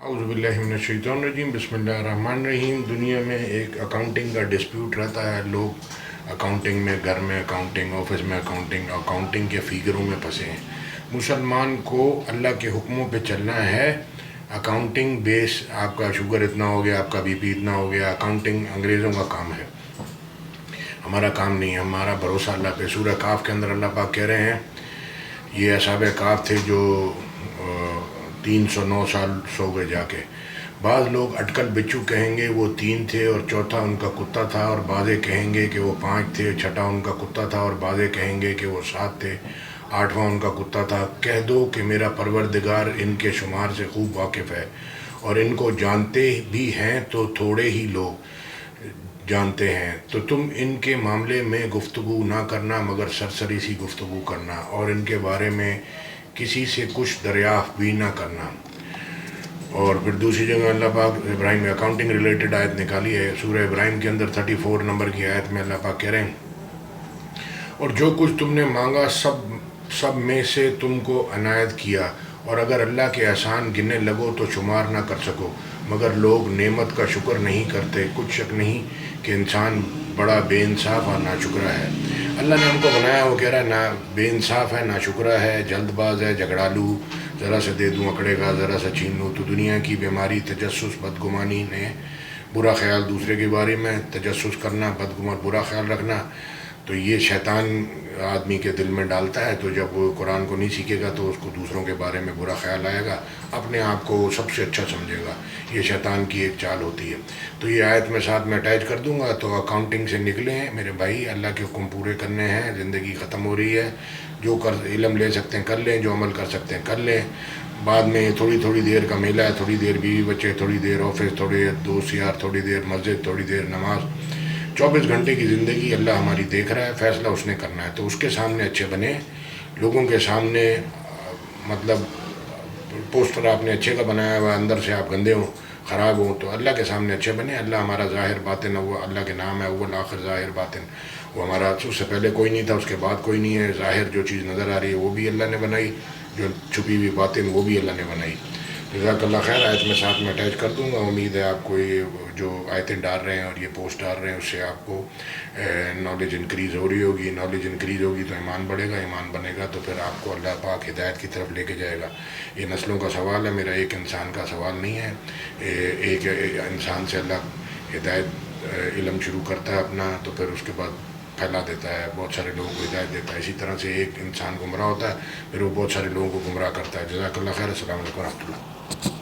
اعوذ باللہ من الشیطان الرجیم بسم اللہ الرحمن الرحیم۔ دنیا میں ایک اکاؤنٹنگ کا ڈسپیوٹ رہتا ہے، لوگ اکاؤنٹنگ میں، گھر میں اکاؤنٹنگ، آفس میں اکاؤنٹنگ کے فیگروں میں پھنسے ہیں۔ مسلمان کو اللہ کے حکموں پہ چلنا ہے۔ اکاؤنٹنگ بیس، آپ کا شوگر اتنا ہو گیا، آپ کا بی پی اتنا ہو گیا، اکاؤنٹنگ انگریزوں کا کام ہے، ہمارا کام نہیں ہے۔ ہمارا بھروسہ اللہ پہ۔ سورہ کاف کے اندر اللہ پاک کہہ رہے ہیں، یہ اصحاب کاف تھے جو 309 سال سو گئے جا کے۔ بعض لوگ اٹکل بچو کہیں گے وہ 3 تھے اور چوتھا ان کا کتا تھا، اور بعضے کہیں گے کہ وہ 5 تھے، چھٹا ان کا کتا تھا، اور بعضے کہیں گے کہ وہ 7 تھے، 8واں ان کا کتا تھا۔ کہہ دو کہ میرا پروردگار ان کے شمار سے خوب واقف ہے، اور ان کو جانتے بھی ہیں تو تھوڑے ہی لوگ جانتے ہیں۔ تو تم ان کے معاملے میں گفتگو نہ کرنا مگر سرسری سی گفتگو کرنا، اور ان کے بارے میں کسی سے کچھ دریافت بھی نہ کرنا۔ اور پھر دوسری جگہ اللہ پاک ابراہیم میں اکاؤنٹنگ ریلیٹڈ آیت نکالی ہے، سورہ ابراہیم کے اندر 34 نمبر کی آیت میں اللہ پاک کہہ رہے ہیں، اور جو کچھ تم نے مانگا سب میں سے تم کو عنایت کیا، اور اگر اللہ کے احسان گننے لگو تو شمار نہ کر سکو، مگر لوگ نعمت کا شکر نہیں کرتے۔ کچھ شک نہیں کہ انسان بڑا بے انصاف اور ناشکرا ہے۔ اللہ نے ہم کو بنایا، وہ کہہ رہا ہے نہ بے انصاف ہے، ناشکرا ہے، جلد باز ہے، جھگڑالو، ذرا سا دے دوں اکڑے گا، ذرا سا چھین لوں۔ تو دنیا کی بیماری تجسس، بدگمانی نے، برا خیال دوسرے کے بارے میں، تجسس کرنا، بدگمان، برا خیال رکھنا، تو یہ شیطان آدمی کے دل میں ڈالتا ہے۔ تو جب وہ قرآن کو نہیں سیکھے گا تو اس کو دوسروں کے بارے میں برا خیال آئے گا، اپنے آپ کو سب سے اچھا سمجھے گا۔ یہ شیطان کی ایک چال ہوتی ہے۔ تو یہ آیت میں ساتھ میں اٹیچ کر دوں گا۔ تو اکاؤنٹنگ سے نکلیں میرے بھائی، اللہ کے حکم پورے کرنے ہیں، زندگی ختم ہو رہی ہے۔ جو علم لے سکتے ہیں کر لیں، جو عمل کر سکتے ہیں کر لیں۔ بعد میں تھوڑی دیر کا میلہ ہے، تھوڑی دیر بیوی بچے، تھوڑی دیر آفس، تھوڑی دیر دوست یار، تھوڑی دیر مسجد، تھوڑی دیر نماز۔ 24 گھنٹے کی زندگی اللہ ہماری دیکھ رہا ہے، فیصلہ اس نے کرنا ہے۔ تو اس کے سامنے اچھے بنے، لوگوں کے سامنے مطلب پوسٹر آپ نے اچھے کا بنایا ہوا، اندر سے آپ گندے ہوں، خراب ہوں، تو اللہ کے سامنے اچھے بنے۔ اللہ ہمارا ظاہر باطن، وہ اللہ کے نام ہے اول آخر ظاہر باطن۔ وہ ہمارا اس سے پہلے کوئی نہیں تھا، اس کے بعد کوئی نہیں ہے۔ ظاہر جو چیز نظر آ رہی ہے وہ بھی اللہ نے بنائی، جو چھپی ہوئی باطن وہ بھی اللہ نے بنائی۔ جزاک اللہ خیر۔ آیت میں ساتھ میں اٹیچ کر دوں گا۔ امید ہے آپ کو یہ جو آیتیں ڈال رہے ہیں اور یہ پوسٹ ڈال رہے ہیں اس سے آپ کو نالج انکریز ہو رہی ہوگی۔ نالج انکریز ہوگی تو ایمان بڑھے گا، ایمان بنے گا تو پھر آپ کو اللہ پاک ہدایت کی طرف لے کے جائے گا۔ یہ نسلوں کا سوال ہے، میرا ایک انسان کا سوال نہیں ہے۔ ایک انسان سے اللہ ہدایت علم شروع کرتا ہے اپنا، تو پھر اس کے بعد پھیلا دیتا ہے، بہت سارے لوگوں کو ہدایت دیتا ہے۔ اسی طرح سے ایک انسان گمراہ ہوتا ہے، پھر وہ بہت سارے لوگوں کو گمراہ کرتا ہے۔ جزاک اللہ خیر۔ السلام علیکم ورحمۃ اللہ۔